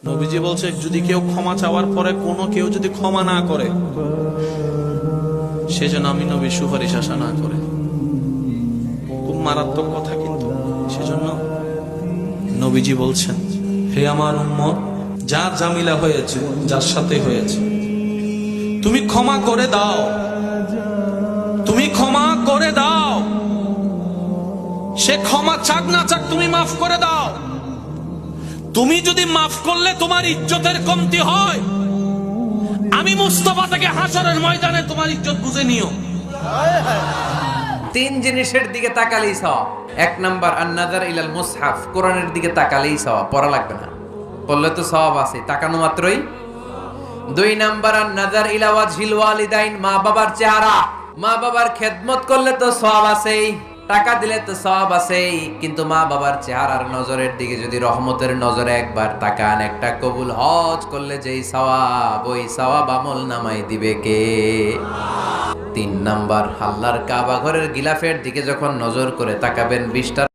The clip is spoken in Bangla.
নবীজি বলছে যদি কেউ ক্ষমা চাওয়ার পরে কোনো কেউ যদি ক্ষমা না করে সেজন্য আমি নবীর সুপারিশ আশা না করে। খুব মারাত্মক কথা, কিন্তু সেজন্য নবীজি বলছেন, হে আমার উম্মত, যার জামিলা হয়েছে, যার সাথে হয়েছে, তুমি ক্ষমা করে দাও, তুমি ক্ষমা করে দাও। সে ক্ষমা চাক না চাক তুমি মাফ করে দাও। তুমি যদি মাফ করলে তোমার ইজ্জতের কমতি হয়, আমি মুস্তাফা থেকে হাসরের ময়দানে তোমার ইজ্জত বুঝে নিও। তিন জিনিসের দিকে তাকালেই সওয়াব। এক নাম্বার আন-নাযার ইলাল মুসহাফ, কোরআনের দিকে তাকালেই সওয়াব, পড়া লাগবে না, পড়লে তো সওয়াব আছে তাকানো মাত্রই। দুই নাম্বার আন-নাযার ইলা ওয়াজহিল ওয়ালিদাইন, মা বাবার চেহারা, মা বাবার খেদমত করলে তো সওয়াব আছেই, টাকা দিলে তো সওয়াব আছেই, কিন্তু মা বাবার চেহারার নজরের দিকে যদি রহমতের নজরে একবার তাকান, একটা কবুল হজ করলে যেই সওয়াব, ওই সওয়াব আমল নামাই দিবে কে? তিন নাম্বার আল্লাহর কাবা ঘরের গিলাফের দিকে যখন নজর করে তাকাবেন 20টা